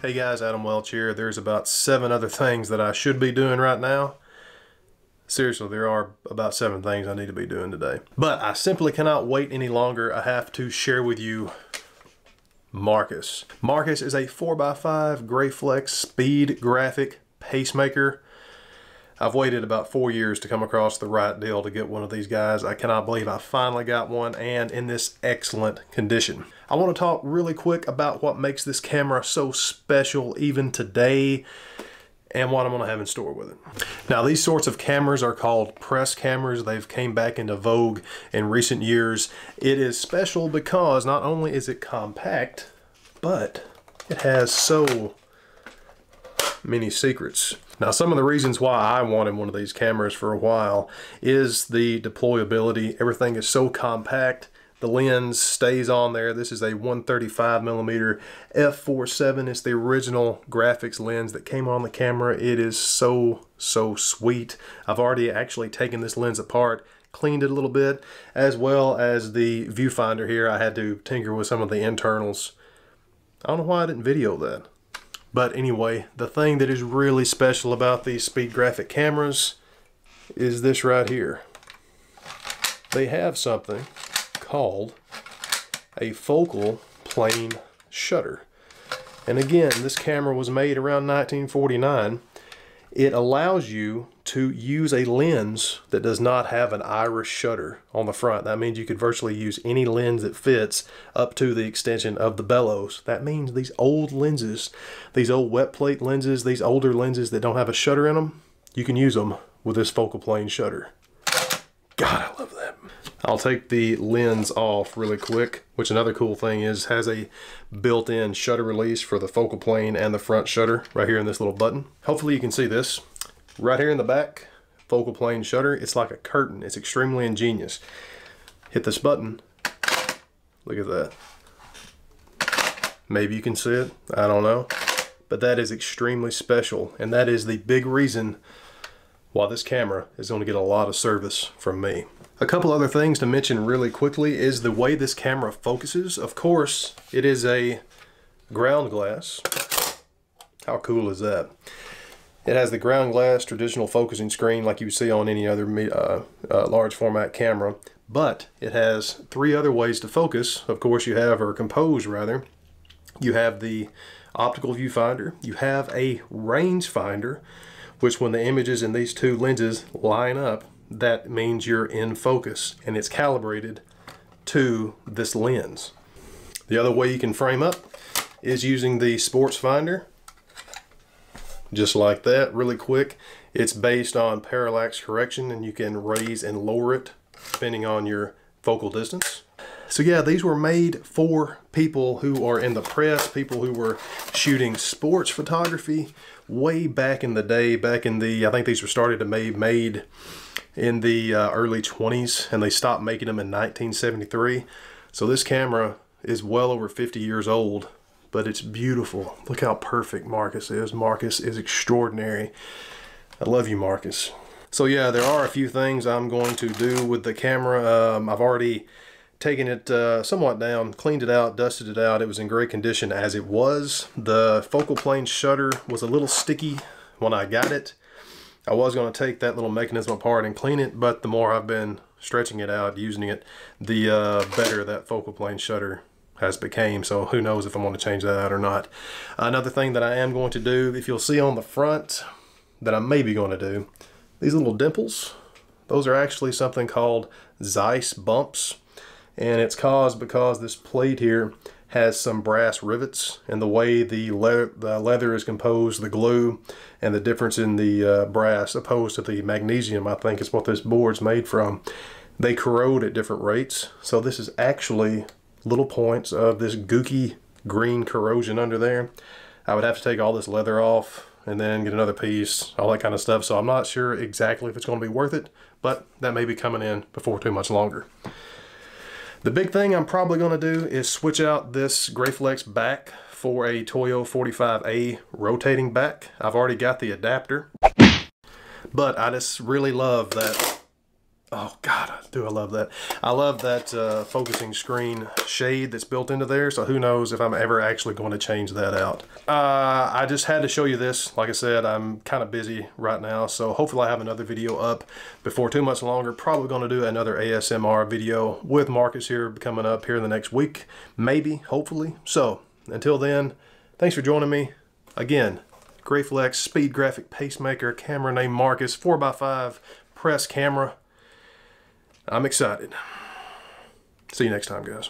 Hey guys, Adam Welch here. There's about 7 other things that I should be doing right now. Seriously, there are about 7 things I need to be doing today. But I simply cannot wait any longer. I have to share with you Marcus. Marcus is a 4x5 GRAFLEX Speed Graphic pacemaker. I've waited about 4 years to come across the right deal to get one of these guys. I cannot believe I finally got one, and in this excellent condition. I want to talk really quick about what makes this camera so special even today and what I'm going to have in store with it. Now, these sorts of cameras are called press cameras. They've came back into vogue in recent years. It is special because not only is it compact, but it has so many secrets. Now, some of the reasons why I wanted one of these cameras for a while is the deployability. Everything is so compact. The lens stays on there. This is a 135mm f4.7. It's the original graphics lens that came on the camera. It is so sweet. I've already actually taken this lens apart, cleaned it a little bit, as well as the viewfinder here. I had to tinker with some of the internals. I don't know why I didn't video that. But anyway, the thing that is really special about these Speed Graphic cameras is this right here. They have something called a focal plane shutter. And again, this camera was made around 1949. It allows you to use a lens that does not have an iris shutter on the front. That means you could virtually use any lens that fits up to the extension of the bellows. That means these old lenses, these old wet plate lenses, these older lenses that don't have a shutter in them, you can use them with this focal plane shutter. God, I love that. I'll take the lens off really quick, which another cool thing is has a built-in shutter release for the focal plane and the front shutter right here in this little button. Hopefully you can see this. Right here in the back, focal plane shutter. It's like a curtain. It's extremely ingenious. Hit this button. Look at that. Maybe you can see it. I don't know. But that is extremely special, and that is the big reason why this camera is going to get a lot of service from me. A couple other things to mention really quickly is the way this camera focuses. Of course, it is a ground glass. How cool is that? It has the ground glass traditional focusing screen like you see on any other large format camera, but it has 3 other ways to focus. Of course, you have, or compose rather, you have the optical viewfinder, you have a rangefinder, which when the images in these 2 lenses line up, that means you're in focus, and it's calibrated to this lens. The other way you can frame up is using the sports finder, just like that, really quick. It's based on parallax correction, and you can raise and lower it depending on your focal distance. So yeah, these were made for people who are in the press, people who were shooting sports photography way back in the day, back in the, I think these were started to be made in the early 20s, and they stopped making them in 1973. So this camera is well over 50 years old, but it's beautiful. Look how perfect Marcus is. Marcus is extraordinary. I love you, Marcus. So yeah, there are a few things I'm going to do with the camera. I've already taken it somewhat down, cleaned it out, dusted it out. It was in great condition as it was. The focal plane shutter was a little sticky when I got it. I was going to take that little mechanism apart and clean it, but the more I've been stretching it out, using it, the better that focal plane shutter has became. So who knows if I'm going to change that out or not. Another thing that I am going to do, if you'll see on the front, that I may be going to do, these little dimples, those are actually something called Zeiss bumps. And it's caused because this plate here has some brass rivets, and the way the leather is composed, the glue, and the difference in the brass opposed to the magnesium, I think is what this board's made from, they corrode at different rates. So this is actually little points of this gooky green corrosion under there. I would have to take all this leather off and then get another piece, all that kind of stuff. So I'm not sure exactly if it's going to be worth it, but that may be coming in before too much longer. The big thing I'm probably going to do is switch out this GRAFLEX back for a Toyo 45A rotating back. I've already got the adapter, but I just really love that Oh God, I love that. I love that focusing screen shade that's built into there, so who knows if I'm ever actually going to change that out. I just had to show you this. Like I said, I'm kind of busy right now, so hopefully I have another video up before too much longer. Probably going to do another ASMR video with Marcus here coming up here in the next week, maybe, hopefully. So until then, thanks for joining me. Again, GRAFLEX Speed Graphic Pacemaker, camera named Marcus, 4x5 press camera. I'm excited. See you next time, guys.